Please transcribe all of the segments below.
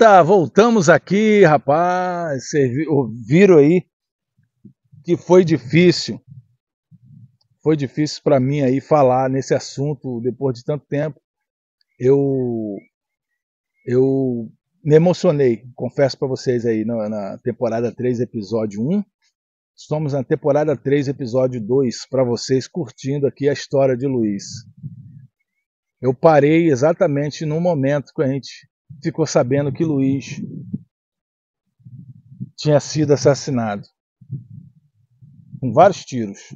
Eita, voltamos aqui, rapaz. Vocês viram aí que foi difícil. Foi difícil para mim aí falar nesse assunto depois de tanto tempo. Eu eu me emocionei, confesso para vocês aí na temporada 3, episódio 1. Estamos na temporada 3, episódio 2, para vocês curtindo aqui a história de Luiz. Eu parei exatamente no momento que a gente ficou sabendo que Luiz tinha sido assassinado com vários tiros.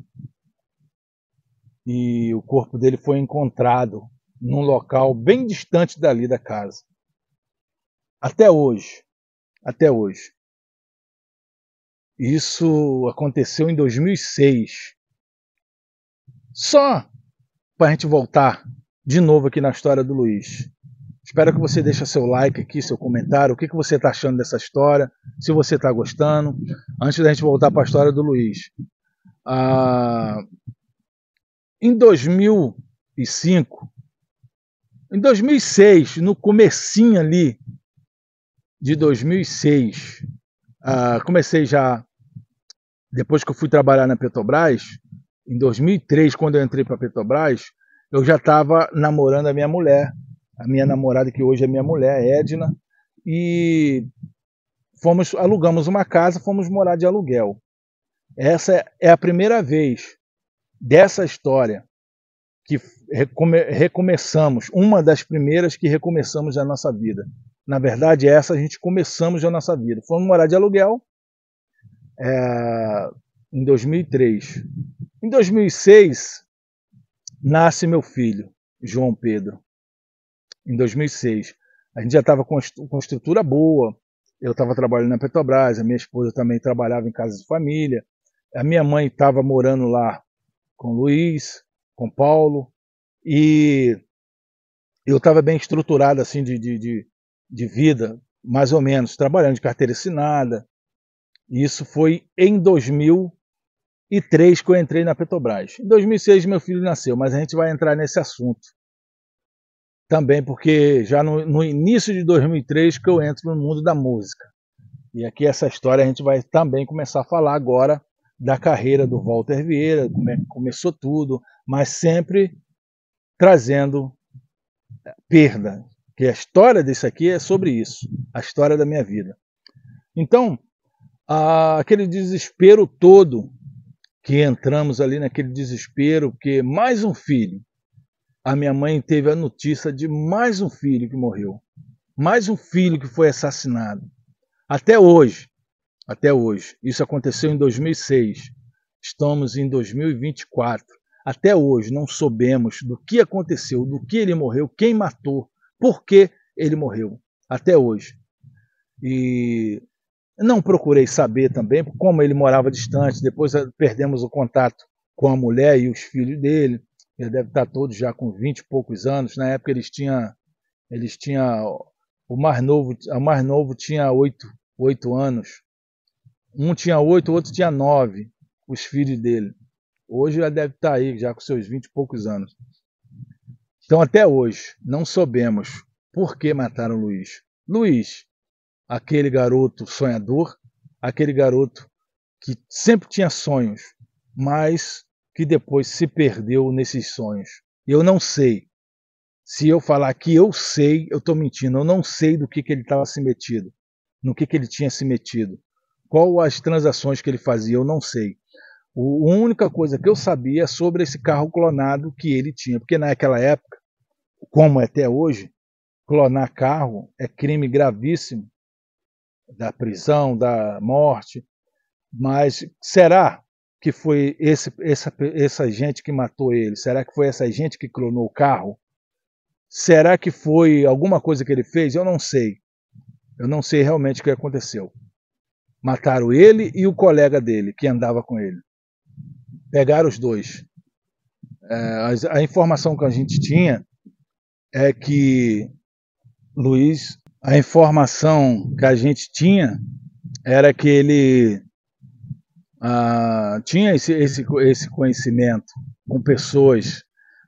E o corpo dele foi encontrado num local bem distante dali da casa. Até hoje. Isso aconteceu em 2006. Só para a gente voltar de novo aqui na história do Luiz. Espero que você deixe seu like aqui, seu comentário, o que você está achando dessa história, se você está gostando. Antes da gente voltar para a história do Luiz. Em 2005, em 2006, no comecinho ali de 2006, comecei já, depois que eu fui trabalhar na Petrobras, em 2003, quando eu entrei para a Petrobras, eu já estava namorando a minha mulher, a minha namorada, que hoje é minha mulher, Edna, e alugamos uma casa, fomos morar de aluguel. Essa é a primeira vez dessa história que recomeçamos, uma das primeiras que recomeçamos a nossa vida. Na verdade, essa a gente começamos a nossa vida. Fomos morar de aluguel em 2003. Em 2006, nasce meu filho, João Pedro. Em 2006. A gente já estava com estrutura boa. Eu estava trabalhando na Petrobras, a minha esposa também trabalhava em casa de família. A minha mãe estava morando lá com o Luiz, com o Paulo. E eu estava bem estruturado assim de vida, mais ou menos, trabalhando de carteira assinada. Isso foi em 2003 que eu entrei na Petrobras. Em 2006 meu filho nasceu, mas a gente vai entrar nesse assunto também, porque já no início de 2003 que eu entro no mundo da música. E aqui essa história a gente vai também começar a falar agora da carreira do Walter Vieira, como é que começou tudo, mas sempre trazendo perda, que a história disso aqui é sobre isso, a história da minha vida. Então, aquele desespero todo que entramos ali naquele desespero, porque mais um filho, a minha mãe teve a notícia de mais um filho que morreu, mais um filho que foi assassinado. Até hoje, isso aconteceu em 2006, estamos em 2024, até hoje não soubemos do que aconteceu, do que ele morreu, quem matou, por que ele morreu, até hoje. E não procurei saber também como ele morava distante, depois perdemos o contato com a mulher e os filhos dele, ele deve estar todos já com 20 e poucos anos, na época eles tinham o mais novo tinha 8 anos, um tinha 8, o outro tinha 9, os filhos dele. Hoje já deve estar aí, já com seus 20 e poucos anos. Então, até hoje, não soubemos por que mataram Luiz. Luiz, aquele garoto sonhador, aquele garoto que sempre tinha sonhos, mas que depois se perdeu nesses sonhos. Eu não sei. Se eu falar que eu sei, eu estou mentindo. Eu não sei do que ele estava se metido, no que ele tinha se metido, qual as transações que ele fazia, eu não sei. A única coisa que eu sabia é sobre esse carro clonado que ele tinha, porque naquela época, como é até hoje, clonar carro é crime gravíssimo, da prisão, da morte. Mas será que foi essa gente que matou ele? Será que foi essa gente que clonou o carro? Será que foi alguma coisa que ele fez? Eu não sei. Eu não sei realmente o que aconteceu. Mataram ele e o colega dele, que andava com ele. Pegaram os dois. A informação que a gente tinha é que Luiz, a informação que a gente tinha era que ele tinha esse conhecimento com pessoas,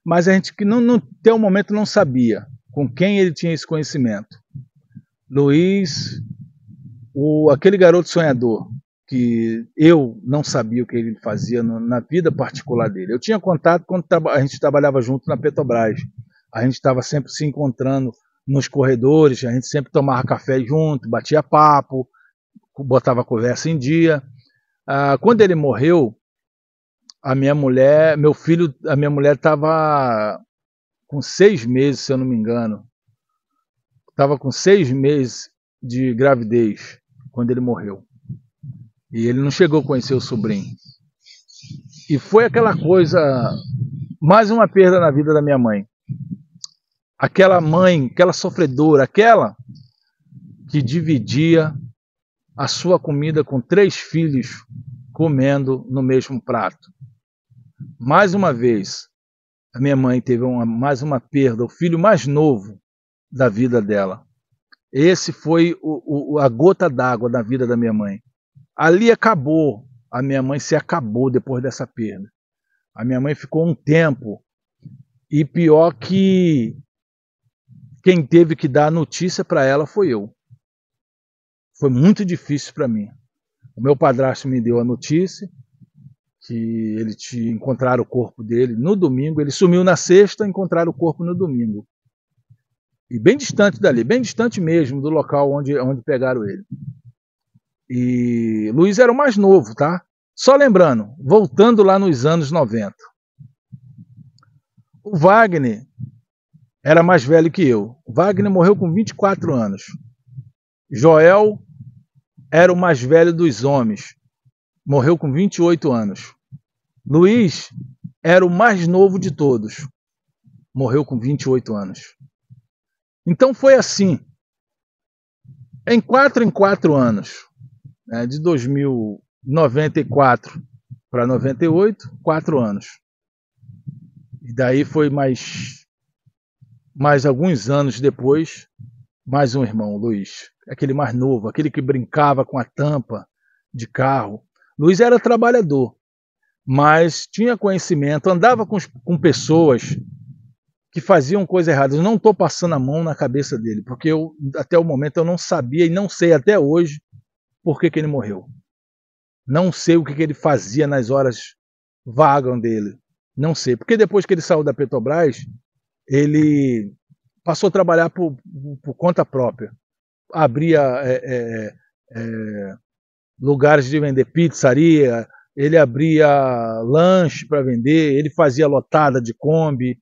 mas a gente que não até o momento não sabia com quem ele tinha esse conhecimento. Luiz, aquele garoto sonhador, que eu não sabia o que ele fazia na vida particular dele. Eu tinha contato quando a gente trabalhava junto na Petrobras. A gente estava sempre se encontrando nos corredores, a gente sempre tomava café junto, batia papo, botava a conversa em dia. Quando ele morreu, a minha mulher estava com 6 meses, se eu não me engano. Estava com 6 meses de gravidez quando ele morreu. E ele não chegou a conhecer o sobrinho. E foi aquela coisa, mais uma perda na vida da minha mãe. Aquela mãe, aquela sofredora, aquela que dividia a sua comida com 3 filhos comendo no mesmo prato. Mais uma vez, a minha mãe teve mais uma perda, o filho mais novo da vida dela. Esse foi a gota d'água da vida da minha mãe. Ali acabou, a minha mãe se acabou depois dessa perda. A minha mãe ficou um tempo, e pior que quem teve que dar a notícia para ela foi eu. Foi muito difícil para mim. O meu padrasto me deu a notícia que encontraram o corpo dele no domingo. Ele sumiu na sexta, encontraram o corpo no domingo. E bem distante dali, bem distante mesmo do local onde pegaram ele. E Luiz era o mais novo, tá? Só lembrando, voltando lá nos anos 90. O Wagner era mais velho que eu. O Wagner morreu com 24 anos. Joel era o mais velho dos homens. Morreu com 28 anos. Luiz era o mais novo de todos. Morreu com 28 anos. Então foi assim. Em 4 anos, né, de 1994 para 98, 4 anos. E daí foi mais alguns anos depois, mais um irmão, Luiz. Aquele mais novo, aquele que brincava com a tampa de carro. Luiz era trabalhador, mas tinha conhecimento, andava com pessoas que faziam coisa errada. Eu não estou passando a mão na cabeça dele, porque até o momento eu não sabia e não sei até hoje por que ele morreu. Não sei o que ele fazia nas horas vagas dele. Não sei, porque depois que ele saiu da Petrobras, ele passou a trabalhar por conta própria. Abria lugares de vender pizzaria, ele abria lanche para vender, ele fazia lotada de Kombi.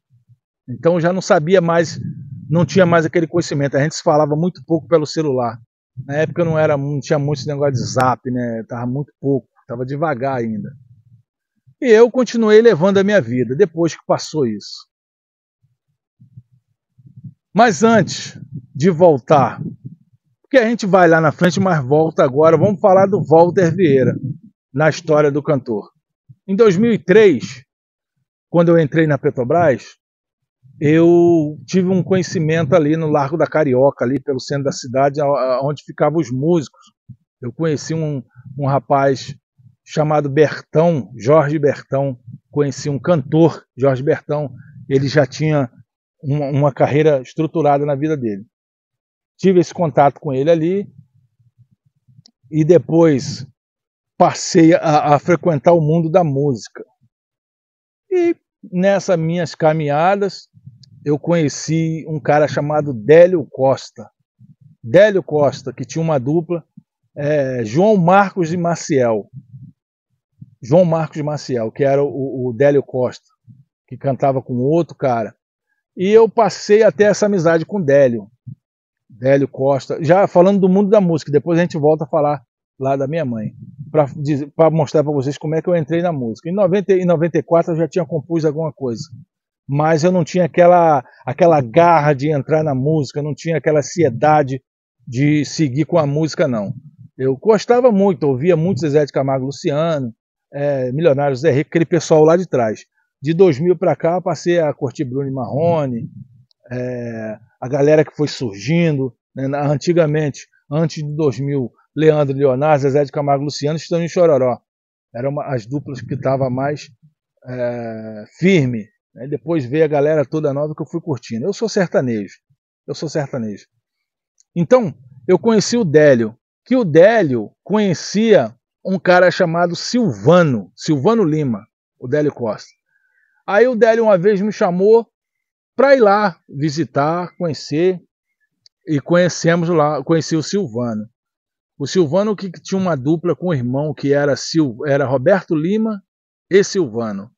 Então já não sabia mais, não tinha mais aquele conhecimento. A gente se falava muito pouco pelo celular. Na época não tinha muito esse negócio de zap, né? Tava muito pouco, tava devagar ainda. E eu continuei levando a minha vida depois que passou isso. Mas antes de voltar, porque a gente vai lá na frente, mas volta agora, vamos falar do Walter Vieira na história do cantor. Em 2003, quando eu entrei na Petrobras, eu tive um conhecimento ali no Largo da Carioca, ali pelo centro da cidade, onde ficavam os músicos. Eu conheci um rapaz chamado Bertão, Jorge Bertão. Conheci um cantor, Jorge Bertão. Ele já tinha uma carreira estruturada na vida dele. Tive esse contato com ele ali e depois passei a frequentar o mundo da música. E nessas minhas caminhadas, eu conheci um cara chamado Délio Costa. Délio Costa, que tinha uma dupla, João Marcos e Maciel. João Marcos e Maciel, que era o Délio Costa, que cantava com outro cara. E eu passei até essa amizade com Délio Costa, já falando do mundo da música. Depois a gente volta a falar lá da minha mãe, para mostrar para vocês como é que eu entrei na música. Em 94 eu já tinha compus alguma coisa, mas eu não tinha aquela garra de entrar na música, não tinha aquela ansiedade de seguir com a música, não. Eu gostava muito, ouvia muito Zezé de Camargo, Luciano, Milionários, Zé Rico, aquele pessoal lá de trás. De 2000 para cá, passei a curtir Bruno e Marrone, a galera que foi surgindo, né, antigamente, antes de 2000, Leandro Leonardo, Zezé de Camargo, Luciano, estão em Chororó. Eram as duplas que estavam mais firme. Né? Depois veio a galera toda nova que eu fui curtindo. Eu sou sertanejo. Então, eu conheci o Délio, que o Délio conhecia um cara chamado Silvano Lima, o Délio Costa. Aí o Délio uma vez me chamou para ir lá visitar, conhecer, e conhecemos lá, conheci o Silvano. O Silvano que tinha uma dupla com o irmão que era Roberto Lima e Silvano,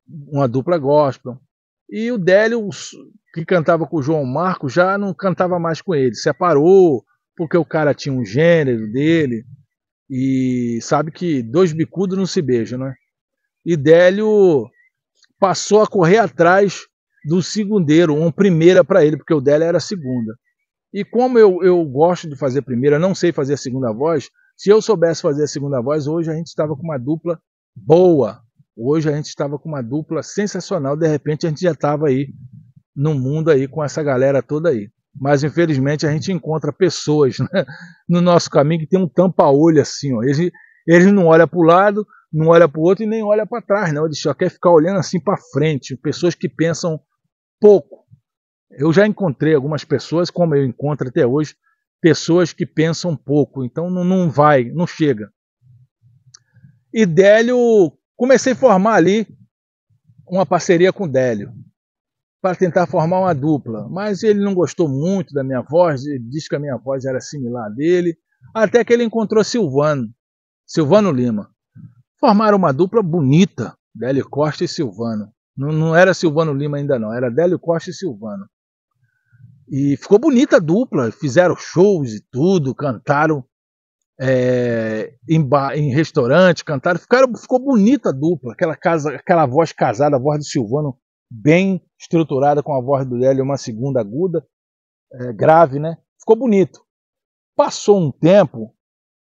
uma dupla gospel. E o Délio, que cantava com o João Marcos, já não cantava mais com ele, separou, porque o cara tinha um gênero dele, e sabe que dois bicudos não se beijam, né? E Délio passou a correr atrás do segundeiro, uma primeira para ele, porque o Délio era a segunda. E como eu gosto de fazer primeira, não sei fazer a segunda voz, se eu soubesse fazer a segunda voz, hoje a gente estava com uma dupla boa. Hoje a gente estava com uma dupla sensacional, de repente a gente já estava aí no mundo aí com essa galera toda aí. Mas infelizmente a gente encontra pessoas, né, no nosso caminho que tem um tampa-olho assim, ó. Eles não olham para o lado, não olham para o outro e nem olham para trás, não. Eles só querem ficar olhando assim para frente. Pessoas que pensam pouco. Eu já encontrei algumas pessoas, como eu encontro até hoje, pessoas que pensam pouco. Então não vai, não chega. E Délio, comecei a formar ali uma parceria com o Délio, para tentar formar uma dupla. Mas ele não gostou muito da minha voz, ele disse que a minha voz era similar à dele, até que ele encontrou Silvano Lima. Formaram uma dupla bonita, Délio Costa e Silvano. Não era Silvano Lima ainda não, era Délio Costa e Silvano. E ficou bonita a dupla, fizeram shows e tudo, cantaram em restaurante, cantaram, ficou bonita a dupla, aquela voz casada, a voz do Silvano bem estruturada com a voz do Délio, uma segunda aguda, grave, né? Ficou bonito. Passou um tempo,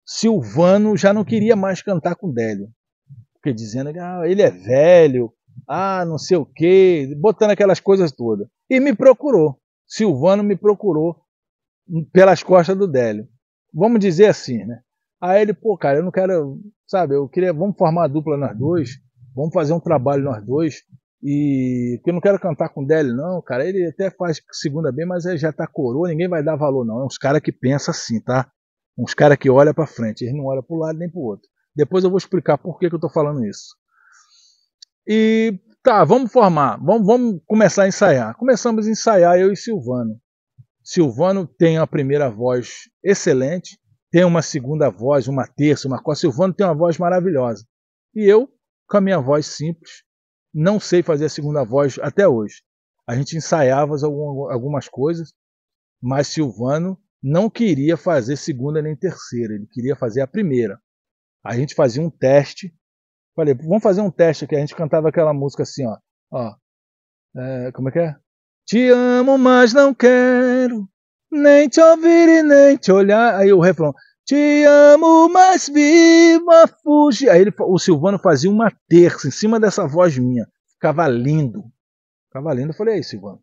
Silvano já não queria mais cantar com o Délio, porque dizendo que ele é velho, não sei o quê, botando aquelas coisas todas. E me procurou. Silvano me procurou pelas costas do Délio. Vamos dizer assim, né? Aí ele, cara, eu não quero, sabe, vamos formar uma dupla nós dois, vamos fazer um trabalho nós dois, porque eu não quero cantar com o Délio não, cara, ele até faz segunda bem, mas ele já tá coroa, ninguém vai dar valor não, é uns caras que pensam assim, tá? Uns caras que olham pra frente, eles não olham pro lado nem pro outro. Depois eu vou explicar por que eu tô falando isso. E tá, vamos formar, vamos começar a ensaiar. Começamos a ensaiar, eu e Silvano. Silvano tem a primeira voz excelente, tem uma segunda voz, uma terça, uma quarta. Silvano tem uma voz maravilhosa. E eu, com a minha voz simples, não sei fazer a segunda voz até hoje. A gente ensaiava algumas coisas, mas Silvano não queria fazer segunda nem terceira, ele queria fazer a primeira. A gente fazia um teste. Falei, vamos fazer um teste aqui. A gente cantava aquela música assim, ó. Como é que é? Te amo, mas não quero nem te ouvir e nem te olhar. Aí o refrão. Te amo, mas viva fugir. Aí o Silvano fazia uma terça em cima dessa voz minha. Ficava lindo. Ficava lindo. Eu falei, aí, Silvano.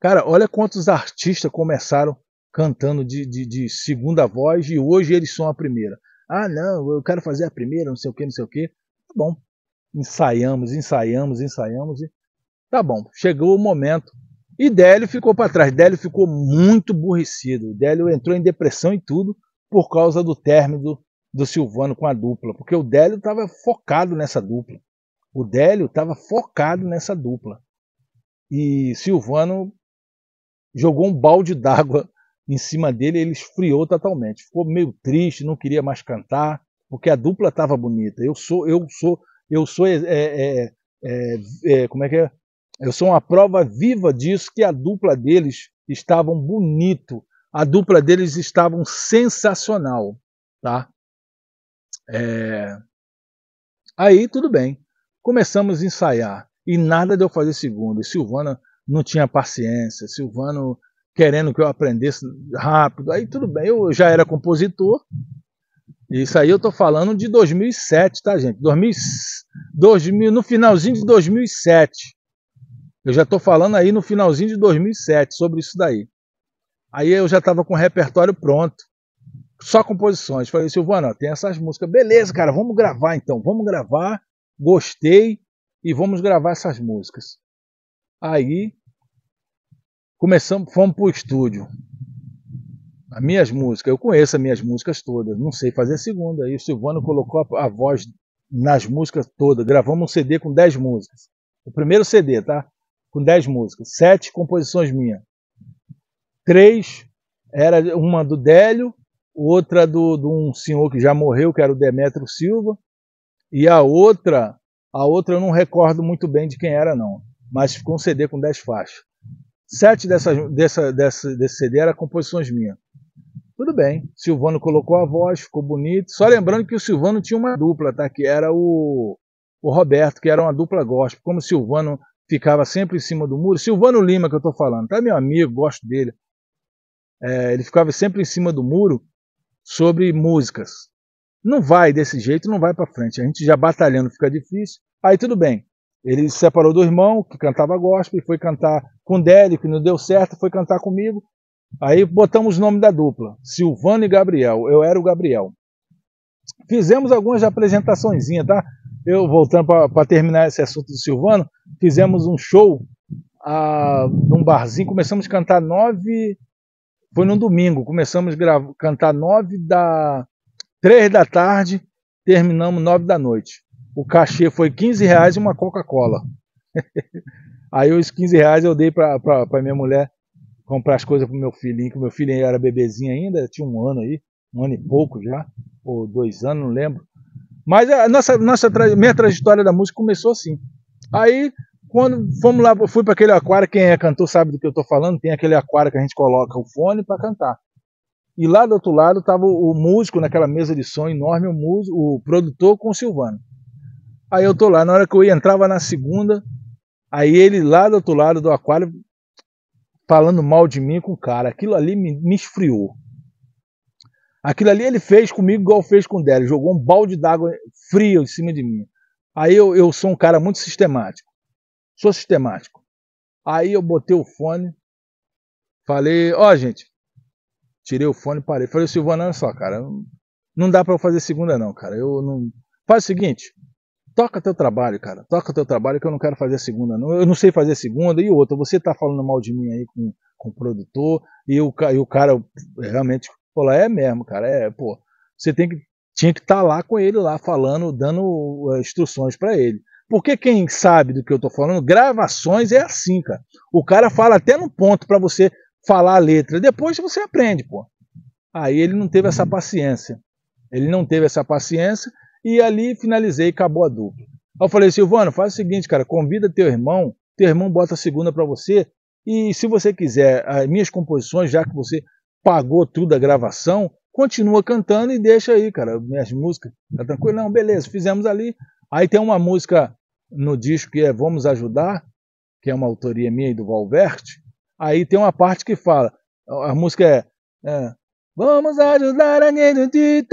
Cara, olha quantos artistas começaram cantando de segunda voz e hoje eles são a primeira. Não, eu quero fazer a primeira, não sei o que, não sei o que. Tá bom. Ensaiamos. E tá bom, chegou o momento. E Délio ficou para trás. Délio ficou muito aborrecido. Délio entrou em depressão e tudo por causa do término do Silvano com a dupla. Porque o Délio estava focado nessa dupla. E Silvano jogou um balde d'água em cima dele e ele esfriou totalmente. Ficou meio triste, não queria mais cantar, porque a dupla estava bonita. Como é que é? Eu sou uma prova viva disso, que a dupla deles estavam bonito, a dupla deles estavam sensacional, tá? Aí tudo bem, começamos a ensaiar e nada de eu fazer segunda. E Silvano não tinha paciência, Silvano querendo que eu aprendesse rápido. Aí tudo bem, eu já era compositor. Isso aí eu tô falando de 2007, tá, gente? 2000, no finalzinho de 2007. Eu já tô falando aí no finalzinho de 2007 sobre isso daí. Aí eu já tava com o repertório pronto. Só composições. Falei, Silvano, tem essas músicas. Beleza, cara, vamos gravar então. Vamos gravar. Gostei e vamos gravar essas músicas. Aí fomos pro estúdio. As minhas músicas, eu conheço as minhas músicas todas, não sei fazer segunda. Aí o Silvano colocou a voz nas músicas todas. Gravamos um CD com 10 músicas. O primeiro CD, tá? Com 10 músicas. 7 composições minhas. 3 era uma do Délio, outra de um senhor que já morreu, que era o Demétrio Silva, e a outra eu não recordo muito bem de quem era, não. Mas ficou um CD com 10 faixas. 7 desse CD eram composições minhas. Tudo bem, Silvano colocou a voz, ficou bonito. Só lembrando que o Silvano tinha uma dupla, tá? Que era o Roberto, que era uma dupla gospel. Como o Silvano ficava sempre em cima do muro, Silvano Lima que eu tô falando, tá? Meu amigo, gosto dele. Ele ficava sempre em cima do muro sobre músicas. Não vai desse jeito, não vai para frente. A gente já batalhando fica difícil. Aí tudo bem. Ele se separou do irmão, que cantava gospel, e foi cantar com o Délio, que não deu certo, foi cantar comigo. Aí botamos o nome da dupla, Silvano e Gabriel. Eu era o Gabriel. Fizemos algumas apresentaçõezinhas, tá? Eu, voltando para terminar esse assunto do Silvano, fizemos um show num barzinho, começamos a cantar 9, foi num domingo, começamos a cantar 3 da tarde, terminamos 9 da noite. O cachê foi R$ 15 e uma Coca-Cola. Aí os R$ 15 eu dei para minha mulher comprar as coisas pro meu filhinho, que o meu filho era bebezinho ainda, tinha um ano aí, um ano e pouco já, ou 2 anos, não lembro. Mas a minha trajetória da música começou assim. Aí, quando fomos lá, fui para aquele aquário, quem é cantor sabe do que eu tô falando, tem aquele aquário que a gente coloca o fone para cantar. E lá do outro lado estava o músico naquela mesa de som enorme, o produtor com o Silvano. Aí eu tô lá, na hora que eu entrava na segunda, aí ele lá do outro lado do aquário falando mal de mim com o cara. Aquilo ali me esfriou. Aquilo ali ele fez comigo igual fez com o Délio, jogou um balde d'água frio em cima de mim. Aí eu sou um cara muito sistemático. Sou sistemático. Aí eu botei o fone, falei, gente, tirei o fone e parei. Falei, Silvano, olha só, cara, não dá pra eu fazer segunda não, cara. Eu não. Faz o seguinte, toca teu trabalho, cara. Toca teu trabalho que eu não quero fazer segunda não. Eu não sei fazer segunda. E outra, você tá falando mal de mim aí com o produtor, e o cara realmente falou, é mesmo, cara, pô, você tinha que estar lá com ele lá falando, dando instruções para ele. Porque quem sabe do que eu tô falando, gravações é assim, cara. O cara fala até no ponto para você falar a letra, depois você aprende, pô. Aí ele não teve essa paciência. Ele não teve essa paciência e ali finalizei e acabou a dupla. Aí eu falei, Silvano, faz o seguinte, cara, convida teu irmão bota a segunda para você, e se você quiser as minhas composições, já que você pagou tudo a gravação, continua cantando e deixa aí, cara, minhas músicas, tá tranquilo? Não, beleza, fizemos ali. Aí tem uma música no disco que é Vamos Ajudar, que é uma autoria minha e do Valverde. Aí tem uma parte que fala, a música é Vamos ajudar a gente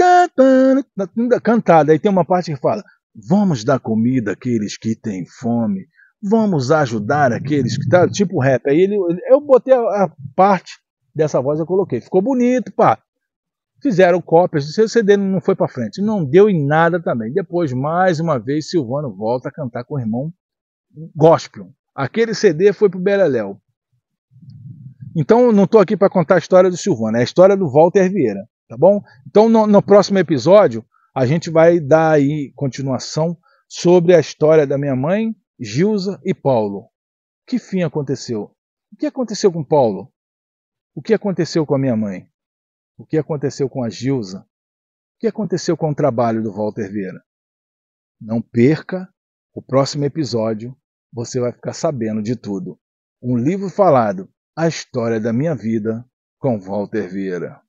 cantada. Aí tem uma parte que fala, vamos dar comida àqueles que têm fome, vamos ajudar aqueles que tá tipo rap. Aí eu botei a parte dessa voz, eu coloquei, ficou bonito, pá. Fizeram cópias, o CD não foi para frente, não deu em nada também. Depois, mais uma vez, Silvano volta a cantar com o irmão gospel. Aquele CD foi pro Beleléu. Então, não estou aqui para contar a história do Silvano, é a história do Walter Vieira, tá bom? Então, no próximo episódio, a gente vai dar aí continuação sobre a história da minha mãe, Gilza e Paulo. Que fim aconteceu? O que aconteceu com Paulo? O que aconteceu com a minha mãe? O que aconteceu com a Gilza? O que aconteceu com o trabalho do Walter Vieira? Não perca o próximo episódio, você vai ficar sabendo de tudo. Um livro falado, a história da minha vida com Walter Vieira.